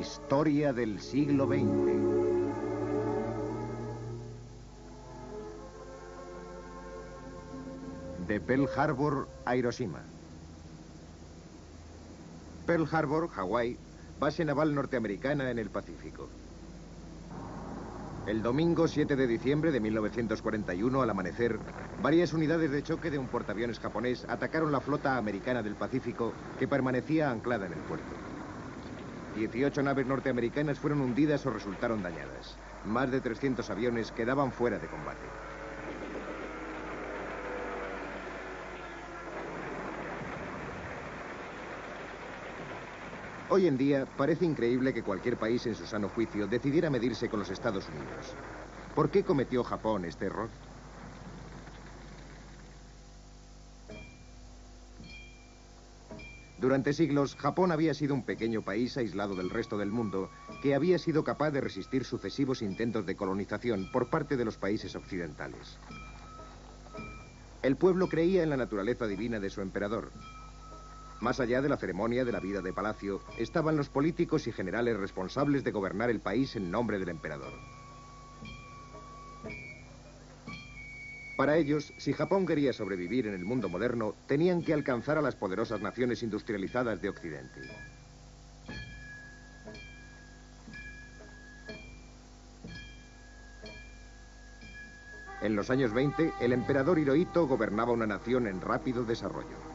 Historia del siglo XX. De Pearl Harbor a Hiroshima. Pearl Harbor, Hawái, base naval norteamericana en el Pacífico. El domingo 7 de diciembre de 1941, al amanecer, varias unidades de choque de un portaaviones japonés atacaron la flota americana del Pacífico que permanecía anclada en el puerto. 18 naves norteamericanas fueron hundidas o resultaron dañadas. Más de 300 aviones quedaban fuera de combate. Hoy en día parece increíble que cualquier país en su sano juicio decidiera medirse con los Estados Unidos. ¿Por qué cometió Japón este error? Durante siglos, Japón había sido un pequeño país aislado del resto del mundo que había sido capaz de resistir sucesivos intentos de colonización por parte de los países occidentales. El pueblo creía en la naturaleza divina de su emperador. Más allá de la ceremonia de la vida de palacio, estaban los políticos y generales responsables de gobernar el país en nombre del emperador. Para ellos, si Japón quería sobrevivir en el mundo moderno, tenían que alcanzar a las poderosas naciones industrializadas de Occidente. En los años 20, el emperador Hirohito gobernaba una nación en rápido desarrollo.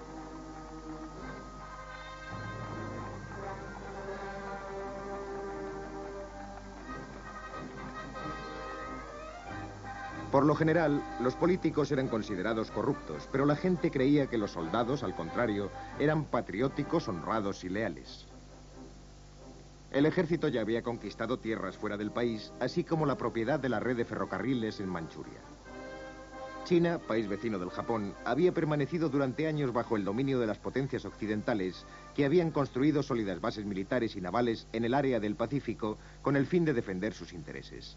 Por lo general, los políticos eran considerados corruptos, pero la gente creía que los soldados, al contrario, eran patrióticos, honrados y leales. El ejército ya había conquistado tierras fuera del país, así como la propiedad de la red de ferrocarriles en Manchuria. China, país vecino del Japón, había permanecido durante años bajo el dominio de las potencias occidentales, que habían construido sólidas bases militares y navales en el área del Pacífico con el fin de defender sus intereses.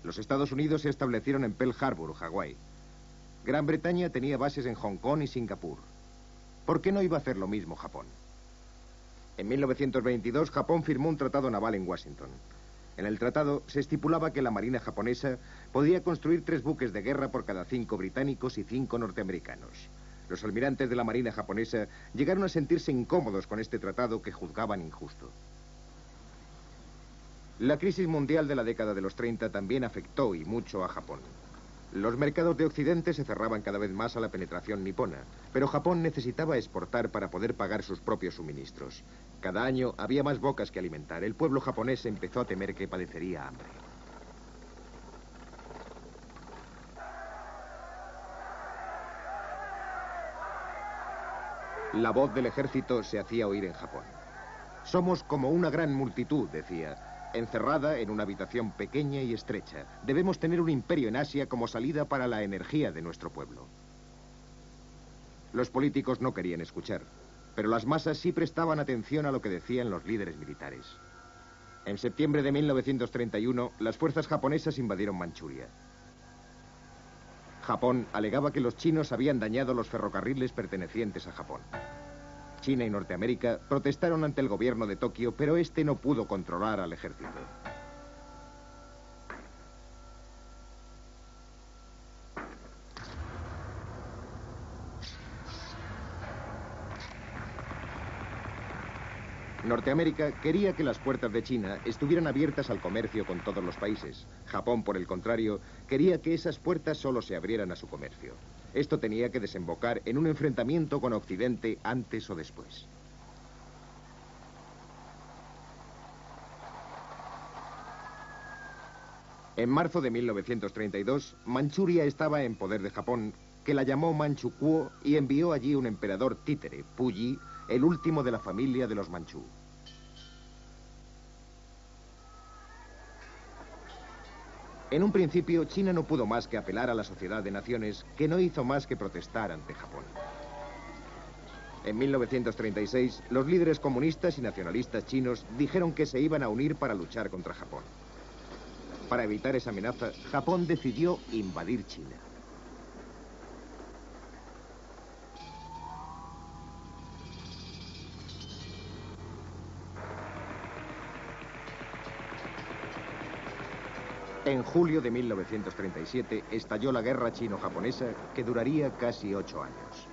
Los Estados Unidos se establecieron en Pearl Harbor, Hawái. Gran Bretaña tenía bases en Hong Kong y Singapur. ¿Por qué no iba a hacer lo mismo Japón? En 1922, Japón firmó un tratado naval en Washington. En el tratado se estipulaba que la marina japonesa podía construir 3 buques de guerra por cada 5 británicos y 5 norteamericanos. Los almirantes de la marina japonesa llegaron a sentirse incómodos con este tratado que juzgaban injusto. La crisis mundial de la década de los 30 también afectó y mucho a Japón. Los mercados de Occidente se cerraban cada vez más a la penetración nipona, pero Japón necesitaba exportar para poder pagar sus propios suministros. Cada año había más bocas que alimentar. El pueblo japonés empezó a temer que padecería hambre. La voz del ejército se hacía oír en Japón. Somos como una gran multitud, decía, encerrada en una habitación pequeña y estrecha. Debemos tener un imperio en Asia como salida para la energía de nuestro pueblo. Los políticos no querían escuchar, pero las masas sí prestaban atención a lo que decían los líderes militares. En septiembre de 1931, las fuerzas japonesas invadieron Manchuria. Japón alegaba que los chinos habían dañado los ferrocarriles pertenecientes a Japón. China y Norteamérica protestaron ante el gobierno de Tokio, pero este no pudo controlar al ejército. Norteamérica quería que las puertas de China estuvieran abiertas al comercio con todos los países. Japón, por el contrario, quería que esas puertas solo se abrieran a su comercio. Esto tenía que desembocar en un enfrentamiento con Occidente antes o después. En marzo de 1932, Manchuria estaba en poder de Japón, que la llamó Manchukuo y envió allí un emperador títere, Puyi, el último de la familia de los manchú. En un principio, China no pudo más que apelar a la Sociedad de Naciones, que no hizo más que protestar ante Japón. En 1936, los líderes comunistas y nacionalistas chinos dijeron que se iban a unir para luchar contra Japón. Para evitar esa amenaza, Japón decidió invadir China. En julio de 1937 estalló la guerra chino-japonesa que duraría casi 8 años.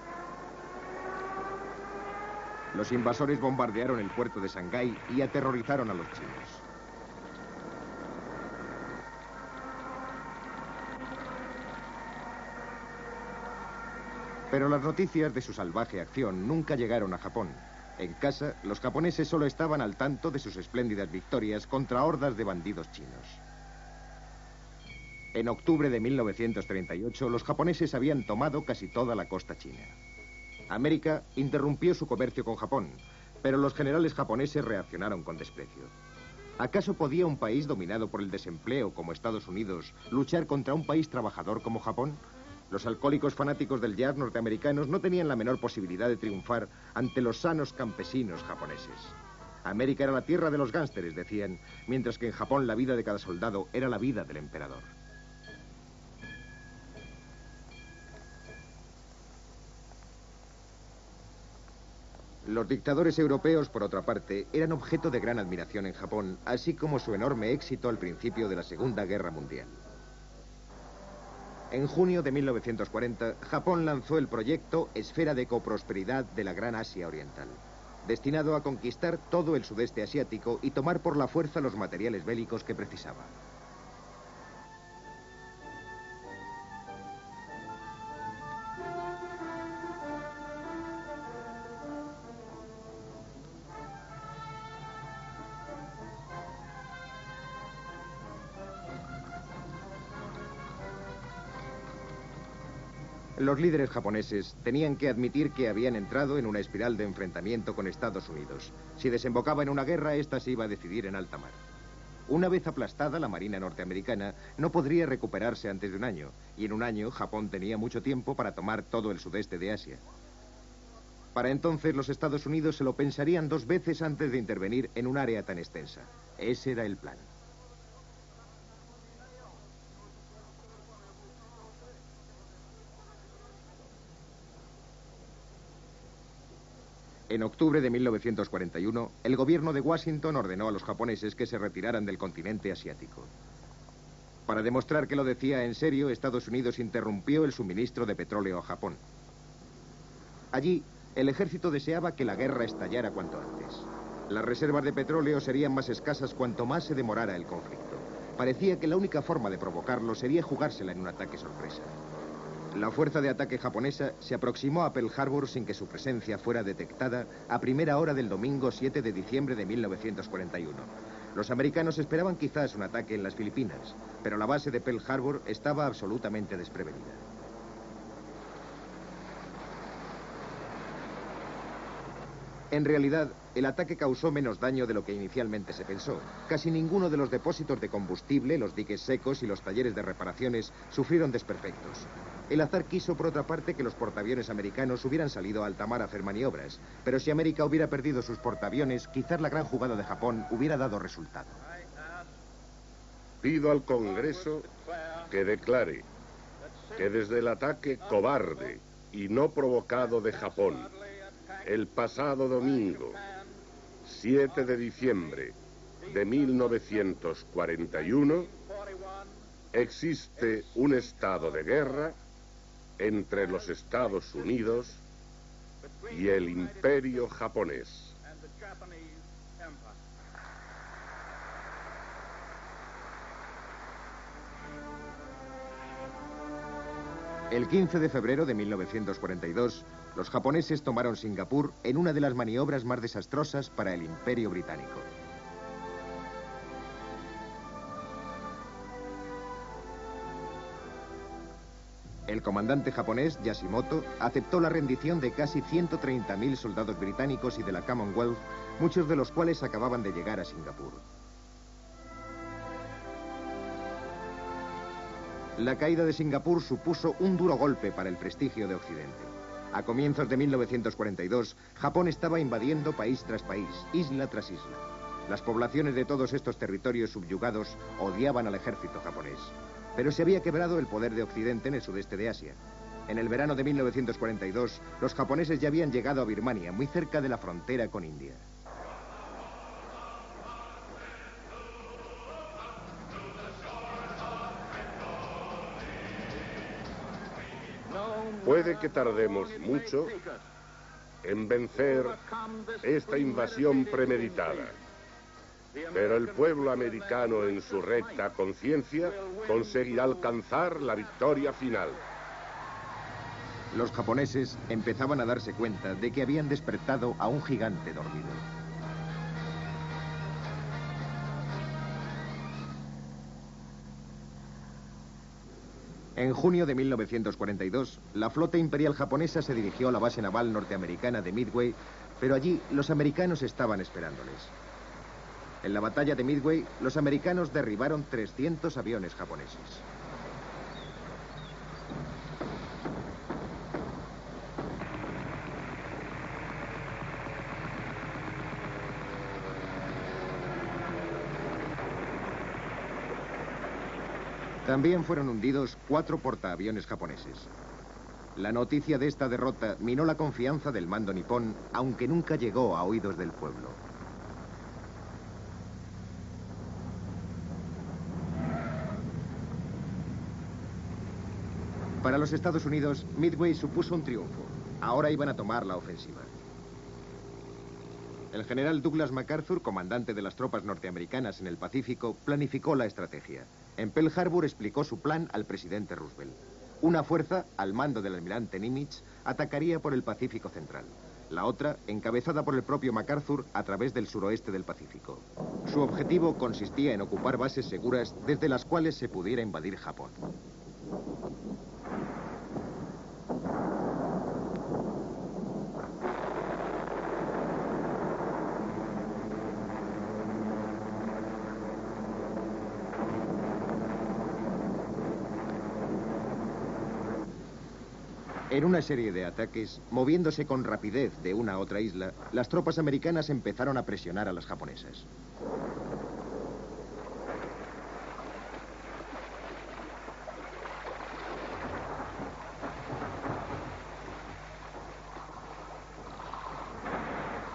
Los invasores bombardearon el puerto de Shanghái y aterrorizaron a los chinos. Pero las noticias de su salvaje acción nunca llegaron a Japón. En casa, los japoneses solo estaban al tanto de sus espléndidas victorias contra hordas de bandidos chinos. En octubre de 1938, los japoneses habían tomado casi toda la costa china. América interrumpió su comercio con Japón, pero los generales japoneses reaccionaron con desprecio. ¿Acaso podía un país dominado por el desempleo como Estados Unidos luchar contra un país trabajador como Japón? Los alcohólicos fanáticos del jazz norteamericanos no tenían la menor posibilidad de triunfar ante los sanos campesinos japoneses. América era la tierra de los gánsteres, decían, mientras que en Japón la vida de cada soldado era la vida del emperador. Los dictadores europeos, por otra parte, eran objeto de gran admiración en Japón, así como su enorme éxito al principio de la Segunda Guerra Mundial. En junio de 1940, Japón lanzó el proyecto Esfera de Coprosperidad de la Gran Asia Oriental, destinado a conquistar todo el sudeste asiático y tomar por la fuerza los materiales bélicos que precisaba. Los líderes japoneses tenían que admitir que habían entrado en una espiral de enfrentamiento con Estados Unidos. Si desembocaba en una guerra, esta se iba a decidir en alta mar. Una vez aplastada, la Marina norteamericana no podría recuperarse antes de un año, y en un año Japón tenía mucho tiempo para tomar todo el sudeste de Asia. Para entonces los Estados Unidos se lo pensarían 2 veces antes de intervenir en un área tan extensa. Ese era el plan. En octubre de 1941, el gobierno de Washington ordenó a los japoneses que se retiraran del continente asiático. Para demostrar que lo decía en serio, Estados Unidos interrumpió el suministro de petróleo a Japón. Allí, el ejército deseaba que la guerra estallara cuanto antes. Las reservas de petróleo serían más escasas cuanto más se demorara el conflicto. Parecía que la única forma de provocarlo sería jugársela en un ataque sorpresa. La fuerza de ataque japonesa se aproximó a Pearl Harbor sin que su presencia fuera detectada a primera hora del domingo 7 de diciembre de 1941. Los americanos esperaban quizás un ataque en las Filipinas, pero la base de Pearl Harbor estaba absolutamente desprevenida. En realidad, el ataque causó menos daño de lo que inicialmente se pensó. Casi ninguno de los depósitos de combustible, los diques secos y los talleres de reparaciones sufrieron desperfectos. El azar quiso, por otra parte, que los portaaviones americanos hubieran salido a alta mar a hacer maniobras. Pero si América hubiera perdido sus portaaviones, quizás la gran jugada de Japón hubiera dado resultado. Pido al Congreso que declare que desde el ataque cobarde y no provocado de Japón, el pasado domingo, 7 de diciembre de 1941, existe un estado de guerra entre los Estados Unidos y el Imperio japonés. El 15 de febrero de 1942, los japoneses tomaron Singapur en una de las maniobras más desastrosas para el Imperio británico. El comandante japonés, Yashimoto, aceptó la rendición de casi 130.000 soldados británicos y de la Commonwealth, muchos de los cuales acababan de llegar a Singapur. La caída de Singapur supuso un duro golpe para el prestigio de Occidente. A comienzos de 1942, Japón estaba invadiendo país tras país, isla tras isla. Las poblaciones de todos estos territorios subyugados odiaban al ejército japonés. Pero se había quebrado el poder de Occidente en el sudeste de Asia. En el verano de 1942, los japoneses ya habían llegado a Birmania, muy cerca de la frontera con India. Puede que tardemos mucho en vencer esta invasión premeditada, pero el pueblo americano en su recta conciencia conseguirá alcanzar la victoria final. Los japoneses empezaban a darse cuenta de que habían despertado a un gigante dormido. En junio de 1942, la flota imperial japonesa se dirigió a la base naval norteamericana de Midway, pero allí los americanos estaban esperándoles. En la batalla de Midway, los americanos derribaron 300 aviones japoneses. También fueron hundidos 4 portaaviones japoneses. La noticia de esta derrota minó la confianza del mando nipón, aunque nunca llegó a oídos del pueblo. Para los Estados Unidos, Midway supuso un triunfo. Ahora iban a tomar la ofensiva. El general Douglas MacArthur, comandante de las tropas norteamericanas en el Pacífico, planificó la estrategia. En Pearl Harbor explicó su plan al presidente Roosevelt. Una fuerza, al mando del almirante Nimitz, atacaría por el Pacífico Central. La otra, encabezada por el propio MacArthur, a través del suroeste del Pacífico. Su objetivo consistía en ocupar bases seguras desde las cuales se pudiera invadir Japón. En una serie de ataques, moviéndose con rapidez de una a otra isla, las tropas americanas empezaron a presionar a las japonesas.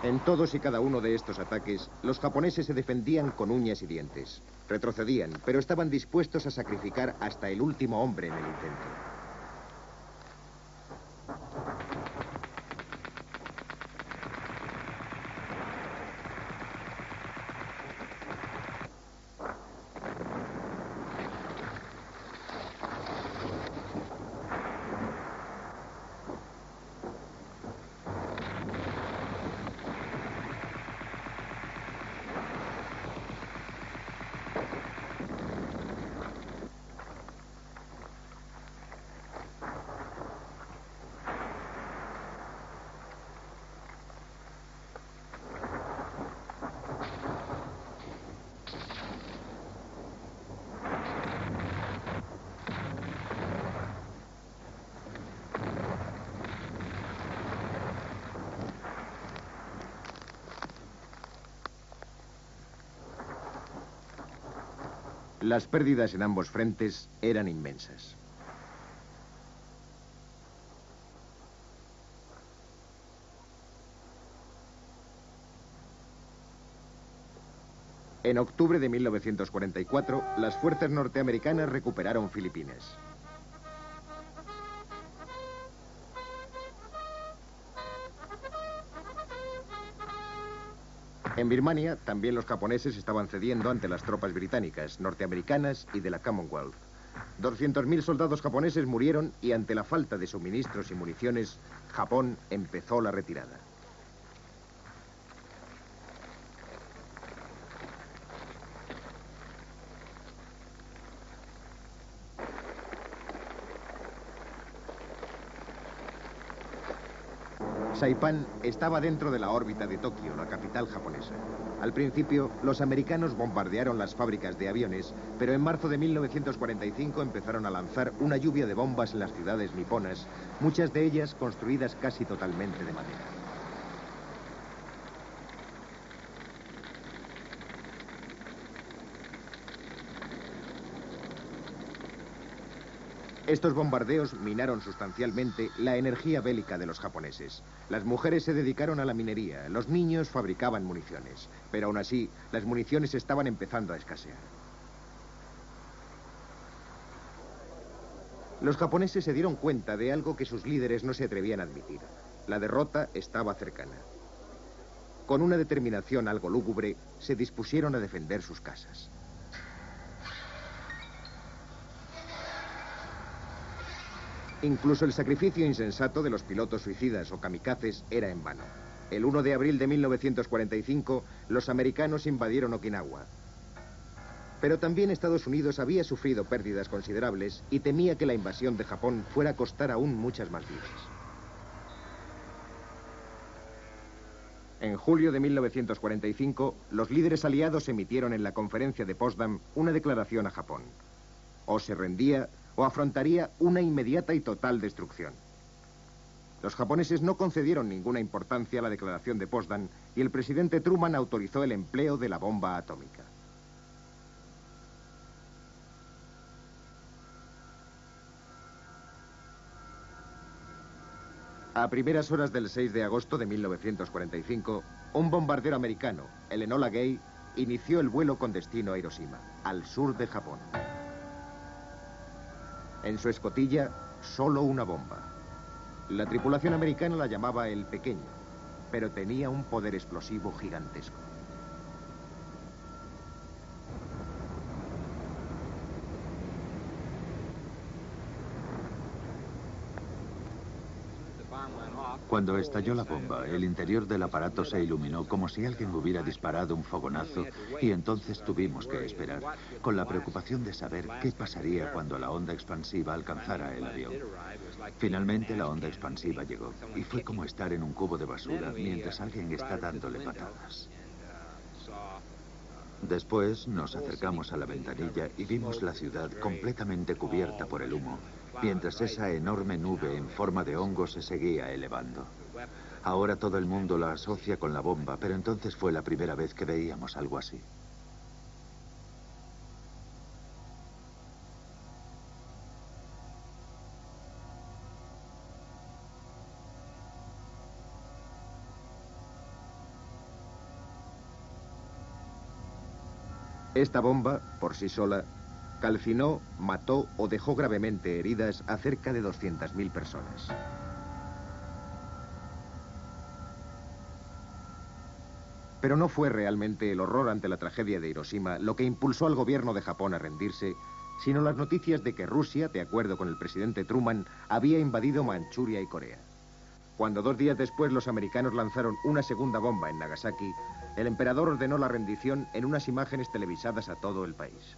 En todos y cada uno de estos ataques, los japoneses se defendían con uñas y dientes. Retrocedían, pero estaban dispuestos a sacrificar hasta el último hombre en el intento. Las pérdidas en ambos frentes eran inmensas. En octubre de 1944, las fuerzas norteamericanas recuperaron Filipinas. En Birmania, también los japoneses estaban cediendo ante las tropas británicas, norteamericanas y de la Commonwealth. 200.000 soldados japoneses murieron y ante la falta de suministros y municiones, Japón empezó la retirada. Saipán estaba dentro de la órbita de Tokio, la capital japonesa. Al principio, los americanos bombardearon las fábricas de aviones, pero en marzo de 1945 empezaron a lanzar una lluvia de bombas en las ciudades niponas, muchas de ellas construidas casi totalmente de madera. Estos bombardeos minaron sustancialmente la energía bélica de los japoneses. Las mujeres se dedicaron a la minería, los niños fabricaban municiones, pero aún así, las municiones estaban empezando a escasear. Los japoneses se dieron cuenta de algo que sus líderes no se atrevían a admitir. La derrota estaba cercana. Con una determinación algo lúgubre, se dispusieron a defender sus casas. Incluso el sacrificio insensato de los pilotos suicidas o kamikazes era en vano. El 1 de abril de 1945, los americanos invadieron Okinawa. Pero también Estados Unidos había sufrido pérdidas considerables y temía que la invasión de Japón fuera a costar aún muchas más vidas. En julio de 1945, los líderes aliados emitieron en la conferencia de Potsdam una declaración a Japón. O se rendía o afrontaría una inmediata y total destrucción. Los japoneses no concedieron ninguna importancia a la declaración de Potsdam y el presidente Truman autorizó el empleo de la bomba atómica. A primeras horas del 6 de agosto de 1945, un bombardero americano, el Enola Gay, inició el vuelo con destino a Hiroshima, al sur de Japón. En su escotilla, solo una bomba. La tripulación americana la llamaba el Pequeño, pero tenía un poder explosivo gigantesco. Cuando estalló la bomba, el interior del aparato se iluminó como si alguien hubiera disparado un fogonazo y entonces tuvimos que esperar, con la preocupación de saber qué pasaría cuando la onda expansiva alcanzara el avión. Finalmente la onda expansiva llegó y fue como estar en un cubo de basura mientras alguien está dándole patadas. Después nos acercamos a la ventanilla y vimos la ciudad completamente cubierta por el humo, mientras esa enorme nube en forma de hongo se seguía elevando. Ahora todo el mundo la asocia con la bomba, pero entonces fue la primera vez que veíamos algo así. Esta bomba, por sí sola, calcinó, mató o dejó gravemente heridas a cerca de 200.000 personas. Pero no fue realmente el horror ante la tragedia de Hiroshima lo que impulsó al gobierno de Japón a rendirse, sino las noticias de que Rusia, de acuerdo con el presidente Truman, había invadido Manchuria y Corea. Cuando 2 días después los americanos lanzaron una segunda bomba en Nagasaki, el emperador ordenó la rendición en unas imágenes televisadas a todo el país.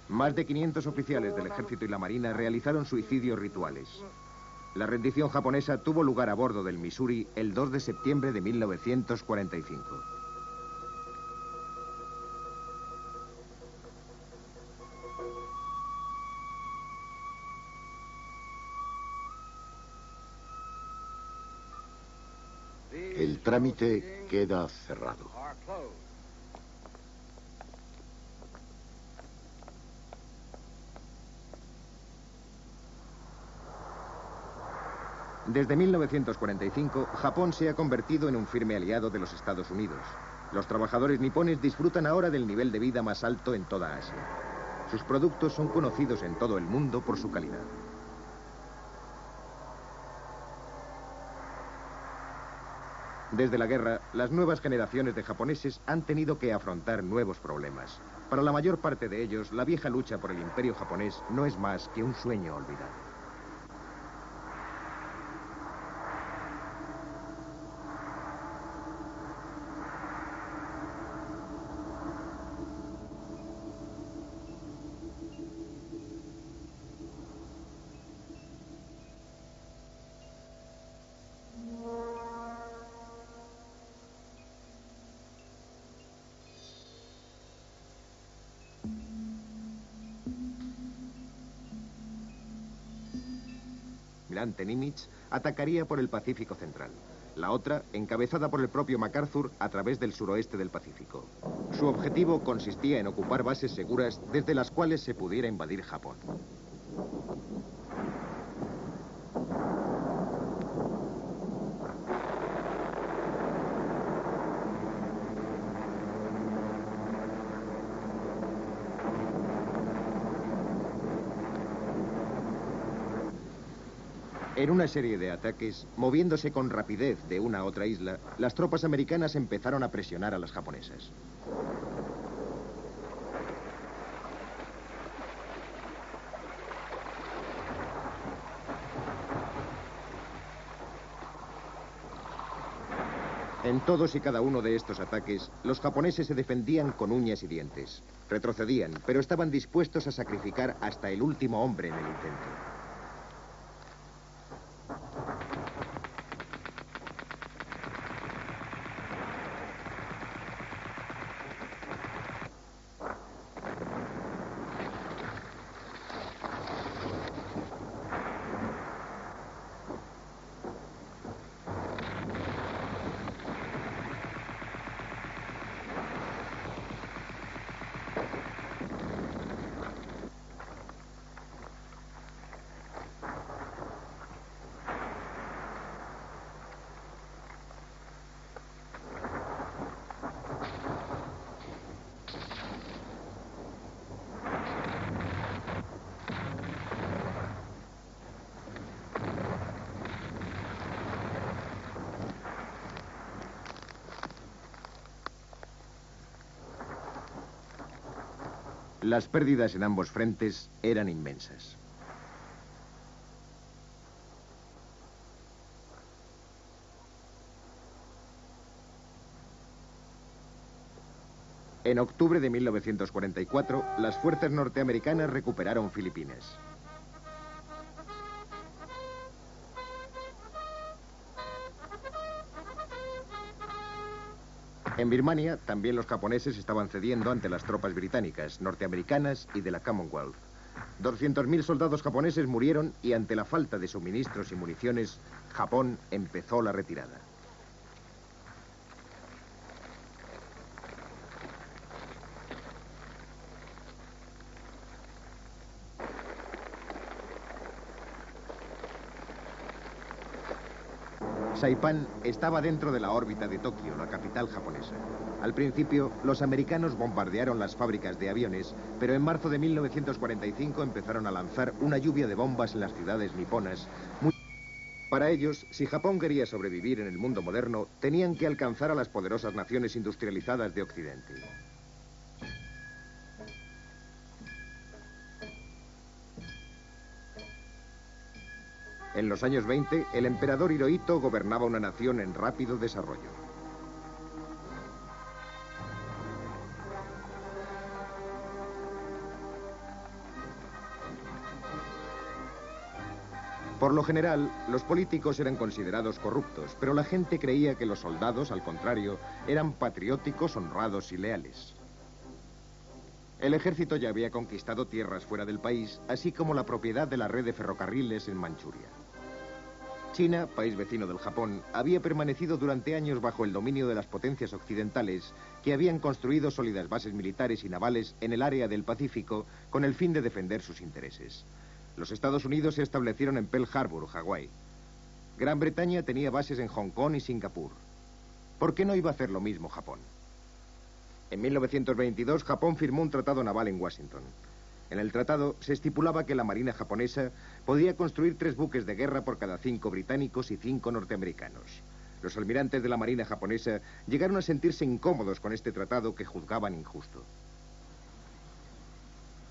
Más de 500 oficiales del ejército y la marina realizaron suicidios rituales. La rendición japonesa tuvo lugar a bordo del Missouri el 2 de septiembre de 1945. El trámite queda cerrado. Desde 1945, Japón se ha convertido en un firme aliado de los Estados Unidos. Los trabajadores nipones disfrutan ahora del nivel de vida más alto en toda Asia. Sus productos son conocidos en todo el mundo por su calidad. Desde la guerra, las nuevas generaciones de japoneses han tenido que afrontar nuevos problemas. Para la mayor parte de ellos, la vieja lucha por el imperio japonés no es más que un sueño olvidado. Almirante Nimitz atacaría por el Pacífico Central. La otra, encabezada por el propio MacArthur, a través del suroeste del Pacífico. Su objetivo consistía en ocupar bases seguras desde las cuales se pudiera invadir Japón. En una serie de ataques, moviéndose con rapidez de una a otra isla, las tropas americanas empezaron a presionar a las japonesas. En todos y cada uno de estos ataques, los japoneses se defendían con uñas y dientes. Retrocedían, pero estaban dispuestos a sacrificar hasta el último hombre en el intento. Las pérdidas en ambos frentes eran inmensas. En octubre de 1944, las fuerzas norteamericanas recuperaron Filipinas. En Birmania, también los japoneses estaban cediendo ante las tropas británicas, norteamericanas y de la Commonwealth. 200.000 soldados japoneses murieron y ante la falta de suministros y municiones, Japón empezó la retirada. Saipán estaba dentro de la órbita de Tokio, la capital japonesa. Al principio, los americanos bombardearon las fábricas de aviones, pero en marzo de 1945 empezaron a lanzar una lluvia de bombas en las ciudades niponas. Para ellos, si Japón quería sobrevivir en el mundo moderno, tenían que alcanzar a las poderosas naciones industrializadas de Occidente. En los años 20, el emperador Hirohito gobernaba una nación en rápido desarrollo. Por lo general, los políticos eran considerados corruptos, pero la gente creía que los soldados, al contrario, eran patrióticos, honrados y leales. El ejército ya había conquistado tierras fuera del país, así como la propiedad de la red de ferrocarriles en Manchuria. China, país vecino del Japón, había permanecido durante años bajo el dominio de las potencias occidentales que habían construido sólidas bases militares y navales en el área del Pacífico con el fin de defender sus intereses. Los Estados Unidos se establecieron en Pearl Harbor, Hawái. Gran Bretaña tenía bases en Hong Kong y Singapur. ¿Por qué no iba a hacer lo mismo Japón? En 1922, Japón firmó un tratado naval en Washington. En el tratado se estipulaba que la marina japonesa podía construir 3 buques de guerra por cada 5 británicos y 5 norteamericanos. Los almirantes de la marina japonesa llegaron a sentirse incómodos con este tratado que juzgaban injusto.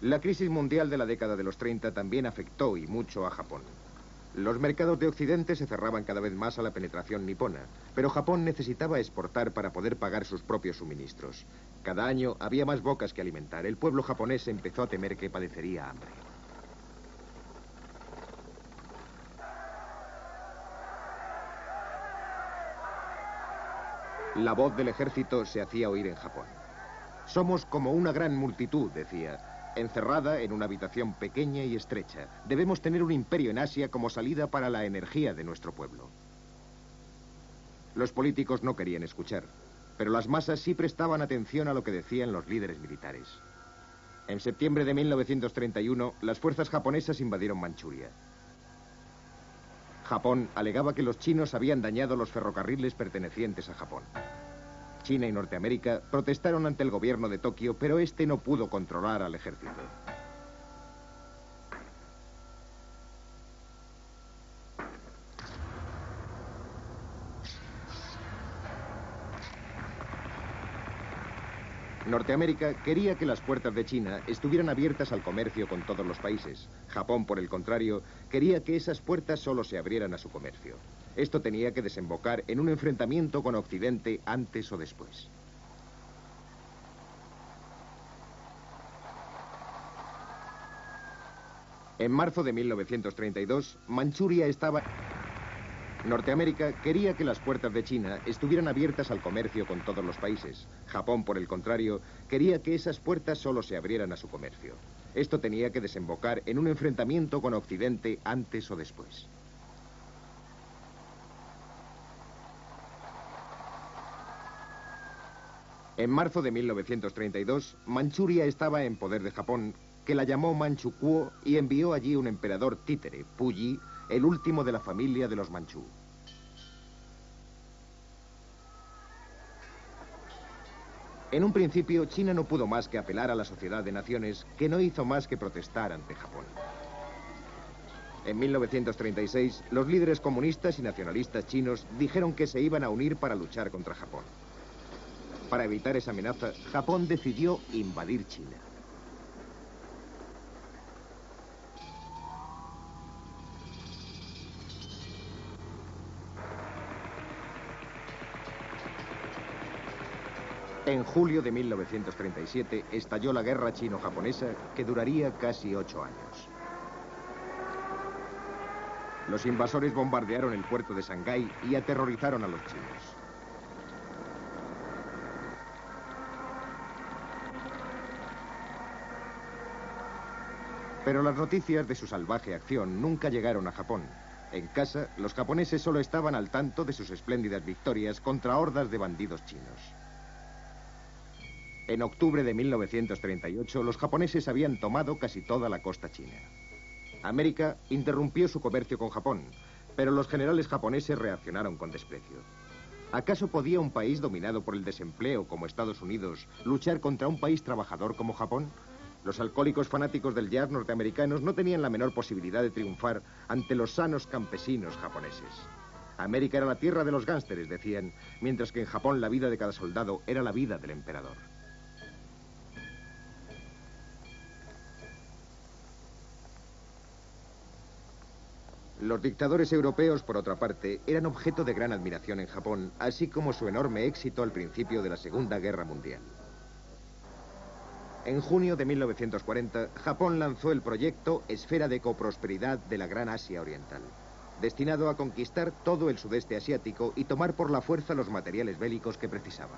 La crisis mundial de la década de los 30 también afectó y mucho a Japón. Los mercados de Occidente se cerraban cada vez más a la penetración nipona, pero Japón necesitaba exportar para poder pagar sus propios suministros. Cada año había más bocas que alimentar. El pueblo japonés empezó a temer que padecería hambre. La voz del ejército se hacía oír en Japón. Somos como una gran multitud, decía, encerrada en una habitación pequeña y estrecha. Debemos tener un imperio en Asia como salida para la energía de nuestro pueblo. Los políticos no querían escuchar, pero las masas sí prestaban atención a lo que decían los líderes militares. En septiembre de 1931, las fuerzas japonesas invadieron Manchuria. Japón alegaba que los chinos habían dañado los ferrocarriles pertenecientes a Japón. China y Norteamérica protestaron ante el gobierno de Tokio, pero este no pudo controlar al ejército. Norteamérica quería que las puertas de China estuvieran abiertas al comercio con todos los países. Japón, por el contrario, quería que esas puertas solo se abrieran a su comercio. Esto tenía que desembocar en un enfrentamiento con Occidente antes o después. En marzo de 1932, Manchuria estaba... Norteamérica quería que las puertas de China estuvieran abiertas al comercio con todos los países. Japón, por el contrario, quería que esas puertas solo se abrieran a su comercio. Esto tenía que desembocar en un enfrentamiento con Occidente antes o después. En marzo de 1932, Manchuria estaba en poder de Japón, que la llamó Manchukuo y envió allí un emperador títere, Puyi, el último de la familia de los manchú. En un principio, China no pudo más que apelar a la Sociedad de Naciones, que no hizo más que protestar ante Japón. En 1936, los líderes comunistas y nacionalistas chinos dijeron que se iban a unir para luchar contra Japón. Para evitar esa amenaza, Japón decidió invadir China. En julio de 1937 estalló la guerra chino-japonesa, que duraría casi 8 años. Los invasores bombardearon el puerto de Shanghái y aterrorizaron a los chinos. Pero las noticias de su salvaje acción nunca llegaron a Japón. En casa, los japoneses solo estaban al tanto de sus espléndidas victorias contra hordas de bandidos chinos. En octubre de 1938, los japoneses habían tomado casi toda la costa china. América interrumpió su comercio con Japón, pero los generales japoneses reaccionaron con desprecio. ¿Acaso podía un país dominado por el desempleo como Estados Unidos luchar contra un país trabajador como Japón? Los alcohólicos fanáticos del jazz norteamericanos no tenían la menor posibilidad de triunfar ante los sanos campesinos japoneses. América era la tierra de los gánsteres, decían, mientras que en Japón la vida de cada soldado era la vida del emperador. Los dictadores europeos, por otra parte, eran objeto de gran admiración en Japón, así como su enorme éxito al principio de la Segunda Guerra Mundial. En junio de 1940, Japón lanzó el proyecto Esfera de Coprosperidad de la Gran Asia Oriental, destinado a conquistar todo el sudeste asiático y tomar por la fuerza los materiales bélicos que precisaba.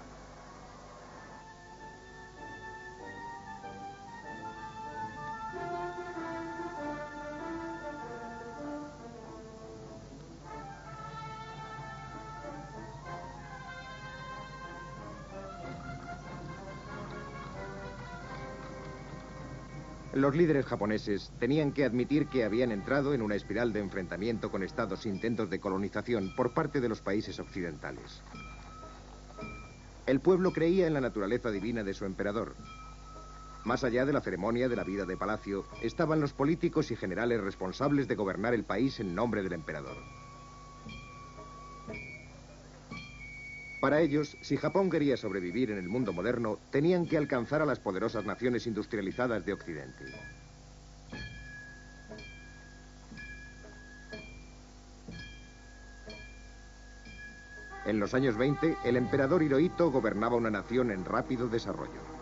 Los líderes japoneses tenían que admitir que habían entrado en una espiral de enfrentamiento con estados intentos de colonización por parte de los países occidentales. El pueblo creía en la naturaleza divina de su emperador. Más allá de la ceremonia de la vida de palacio, estaban los políticos y generales responsables de gobernar el país en nombre del emperador. Para ellos, si Japón quería sobrevivir en el mundo moderno, tenían que alcanzar a las poderosas naciones industrializadas de Occidente. En los años 20, el emperador Hirohito gobernaba una nación en rápido desarrollo.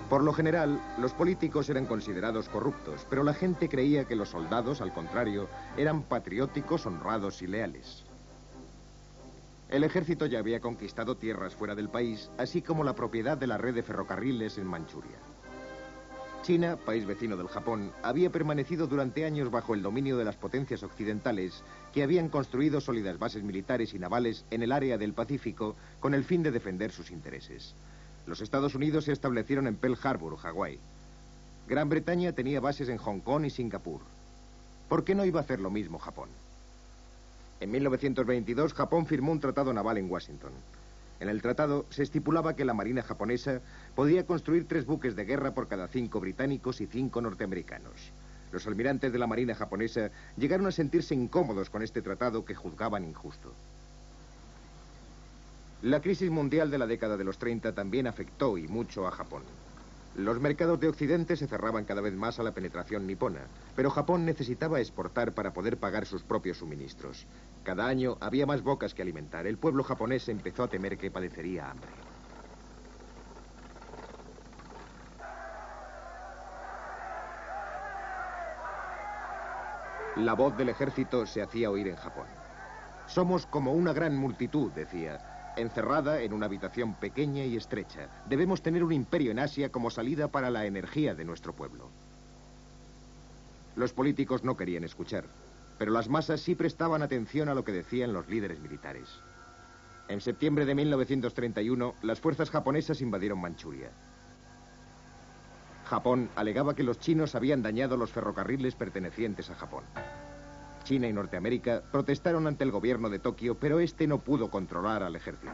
Por lo general, los políticos eran considerados corruptos, pero la gente creía que los soldados, al contrario, eran patrióticos, honrados y leales. El ejército ya había conquistado tierras fuera del país, así como la propiedad de la red de ferrocarriles en Manchuria. China, país vecino del Japón, había permanecido durante años bajo el dominio de las potencias occidentales, que habían construido sólidas bases militares y navales en el área del Pacífico con el fin de defender sus intereses. Los Estados Unidos se establecieron en Pearl Harbor, Hawái. Gran Bretaña tenía bases en Hong Kong y Singapur. ¿Por qué no iba a hacer lo mismo Japón? En 1922, Japón firmó un tratado naval en Washington. En el tratado se estipulaba que la marina japonesa podía construir 3 buques de guerra por cada 5 británicos y 5 norteamericanos. Los almirantes de la Marina japonesa llegaron a sentirse incómodos con este tratado que juzgaban injusto. La crisis mundial de la década de los 30 también afectó y mucho a Japón. Los mercados de Occidente se cerraban cada vez más a la penetración nipona, pero Japón necesitaba exportar para poder pagar sus propios suministros. Cada año había más bocas que alimentar. El pueblo japonés empezó a temer que padecería hambre. La voz del ejército se hacía oír en Japón. Somos como una gran multitud, decía, encerrada en una habitación pequeña y estrecha. Debemos tener un imperio en Asia como salida para la energía de nuestro pueblo. Los políticos no querían escuchar, pero las masas sí prestaban atención a lo que decían los líderes militares. En septiembre de 1931, las fuerzas japonesas invadieron Manchuria. Japón alegaba que los chinos habían dañado los ferrocarriles pertenecientes a Japón. China y Norteamérica protestaron ante el gobierno de Tokio, pero este no pudo controlar al ejército.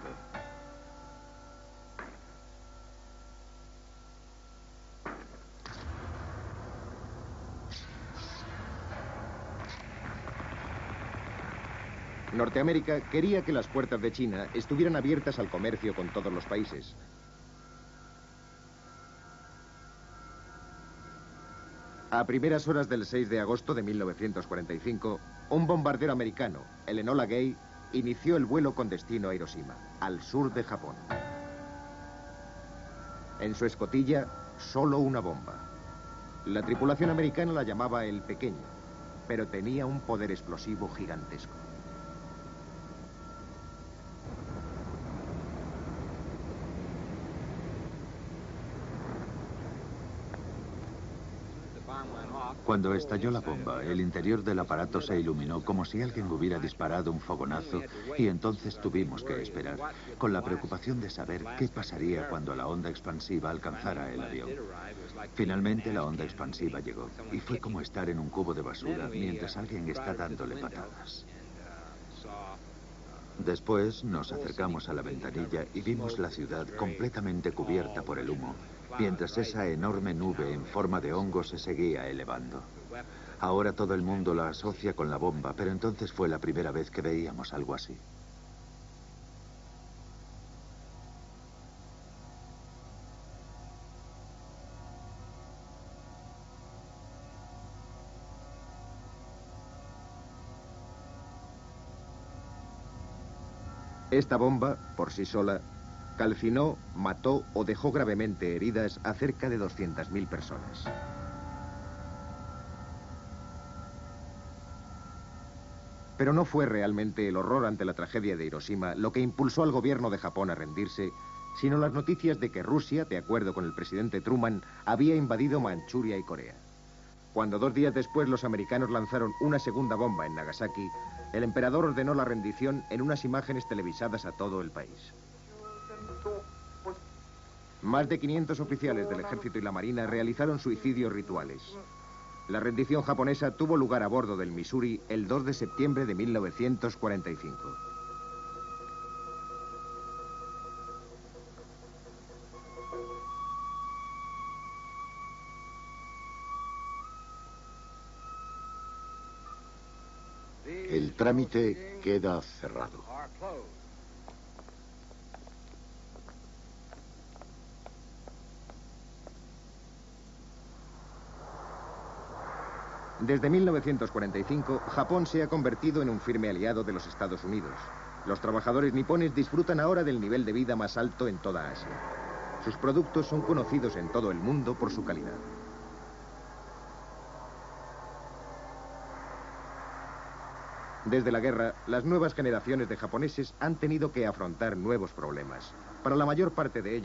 Norteamérica quería que las puertas de China estuvieran abiertas al comercio con todos los países. A primeras horas del 6 de agosto de 1945, un bombardero americano, el Enola Gay, inició el vuelo con destino a Hiroshima, al sur de Japón. En su escotilla, solo una bomba. La tripulación americana la llamaba el Pequeño, pero tenía un poder explosivo gigantesco. Cuando estalló la bomba, el interior del aparato se iluminó como si alguien hubiera disparado un fogonazo y entonces tuvimos que esperar, con la preocupación de saber qué pasaría cuando la onda expansiva alcanzara el avión. Finalmente la onda expansiva llegó y fue como estar en un cubo de basura mientras alguien está dándole patadas. Después nos acercamos a la ventanilla y vimos la ciudad completamente cubierta por el humo, mientras esa enorme nube en forma de hongo se seguía elevando. Ahora todo el mundo la asocia con la bomba, pero entonces fue la primera vez que veíamos algo así. Esta bomba, por sí sola, calcinó, mató o dejó gravemente heridas a cerca de 200.000 personas. Pero no fue realmente el horror ante la tragedia de Hiroshima lo que impulsó al gobierno de Japón a rendirse, sino las noticias de que Rusia, de acuerdo con el presidente Truman, había invadido Manchuria y Corea. Cuando 2 días después los americanos lanzaron una segunda bomba en Nagasaki, el emperador ordenó la rendición en unas imágenes televisadas a todo el país. Más de 500 oficiales del ejército y la marina realizaron suicidios rituales. La rendición japonesa tuvo lugar a bordo del Missouri el 2 de septiembre de 1945. El trámite queda cerrado. Desde 1945, Japón se ha convertido en un firme aliado de los Estados Unidos. Los trabajadores nipones disfrutan ahora del nivel de vida más alto en toda Asia. Sus productos son conocidos en todo el mundo por su calidad. Desde la guerra, las nuevas generaciones de japoneses han tenido que afrontar nuevos problemas. Para la mayor parte de ellos,